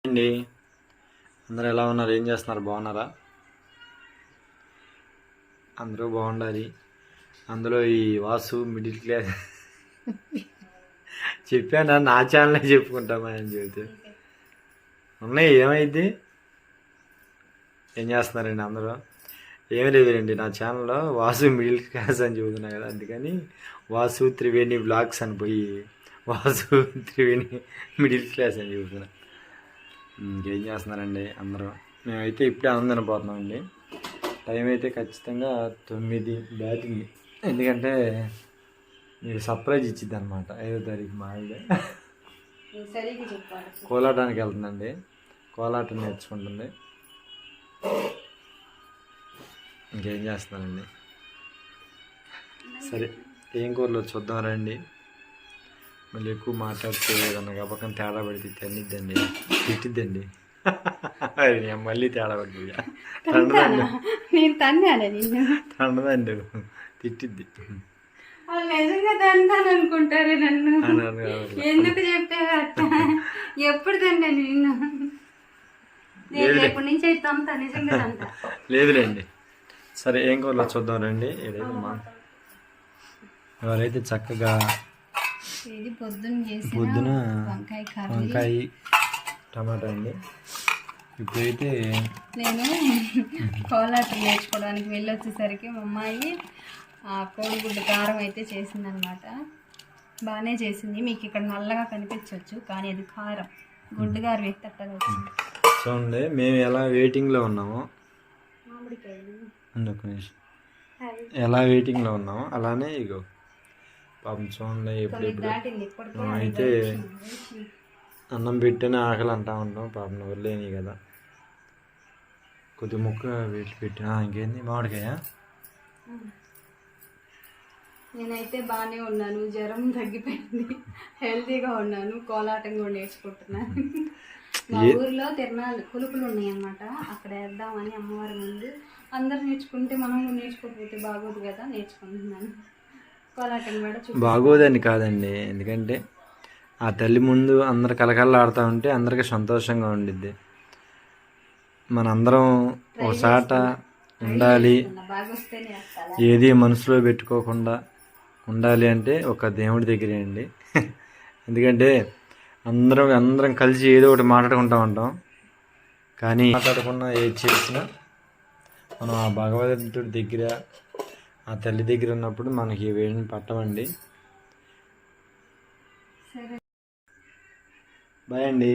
అండి, అందరూ ఎలా ఉన్నారు? ఏం చేస్తున్నారు? బాగున్నారా? అందరూ బాగుండాలి. అందులో ఈ వాసు మిడిల్ క్లాస్ చెప్పానా? నా ఛానలే చెప్పుకుంటామా అని చెబితే ఉన్నాయి. ఏమైంది? ఏం చేస్తున్నారండి అందరూ? ఏమీ లేదండి, నా ఛానల్లో వాసు మిడిల్ క్లాస్ అని చెబుతున్నా కదా, అందుకని వాసు త్రివేణి బ్లాగ్స్ అని పోయి వాసు త్రివేణి మిడిల్ క్లాస్ అని చెబుతున్నా. ఇంకేం చేస్తున్నారండి అందరూ? మేమైతే ఇప్పుడే ఆనందం తినపోతున్నామండి. టైం అయితే ఖచ్చితంగా 9 దాటింది. ఎందుకంటే మీకు సర్ప్రైజ్ ఇచ్చిద్ది అనమాట. 5వ తారీఖు మా ఆవిడ కోలాటానికి వెళ్తుందండి. కోలాటం నేర్చుకుంటుంది. ఇంకేం చేస్తున్నానండి? సరే, ఏం కూరలో చూద్దాం రండి. మళ్ళీ ఎక్కువ మాట్లాడితే ఏదన్నా కాబట్టి తేడా పడితే తినిద్దండి, తిట్టిద్దండి. మళ్ళీ తేడా పడుతుంది. తండదండి, తిట్టిద్ది. నిజంగా తంటాను అనుకుంటారు నన్ను. ఎందుకు చెప్పారు అట్లా? ఎప్పుడు తండా నిన్ను? రేపటి నుంచి అయితే అంతా నిజంగా తంటా. లేదులేండి. సరే, ఏం కూరలో చూద్దాం రండి. ఏదైనా ఎవరైతే చక్కగా పొద్దున వంకాయ టమాటా అండి. ఇప్పుడైతే నేను కోలాటం నేర్చుకోవడానికి వెళ్ళొచ్చేసరికి మా అమ్మాయి కోడిగుడ్డు కారం అయితే చేసిందనమాట. బాగానే చేసింది. మీకు ఇక్కడ నల్లగా కనిపించవచ్చు, కానీ అది కారం గుడ్డు గారు ఎత్తట్టగా వచ్చింది. చూడండి, మేము ఎలా వెయిటింగ్లో ఉన్నామో, ఒక నిమిషం, ఎలా వెయిటింగ్లో ఉన్నామో అలానే ఇగో పాపం చూడండి. ఎప్పుడెప్పుడు అయితే అన్నం పెట్టిన ఆకలి అంటా ఉంటాం. పాపం వదిలేని కదా, కొద్ది ముక్క వీటి పెట్టినా. ఇంకేంది? మామిడికాయ. నేనైతే బాగానే ఉన్నాను, జ్వరం తగ్గిపోయింది, హెల్తీగా ఉన్నాను. కోలాటం కూడా నేర్చుకుంటున్నాను. మా ఊరిలో తిరణాలు కులుపులు ఉన్నాయి అన్నమాట. అక్కడ వేద్దామని అమ్మవారి ముందు. అందరు నేర్చుకుంటే మనం నేర్చుకోకపోతే బాగోదు కదా, నేర్చుకుంటున్నాను. కోలాటం కూడా బాగోదని కాదండి, ఎందుకంటే ఆ తల్లి ముందు అందరు కలకల్లాడుతూ ఉంటే అందరికీ సంతోషంగా ఉండిద్ది. మనందరం ఒకసాట ఉండాలి, ఏది మనసులో పెట్టుకోకుండా ఉండాలి అంటే ఒక దేవుడి దగ్గరే అండి. ఎందుకంటే అందరం కలిసి ఏదో ఒకటి మాట్లాడుకుంటూ ఉంటాం, కానీ మాట్లాడకుండా ఏది చేసినా మనం ఆ భగవంతుడి దగ్గర, ఆ తల్లి దగ్గర ఉన్నప్పుడు మనకి వేడిని పట్టమండి. బాయ్ అండి.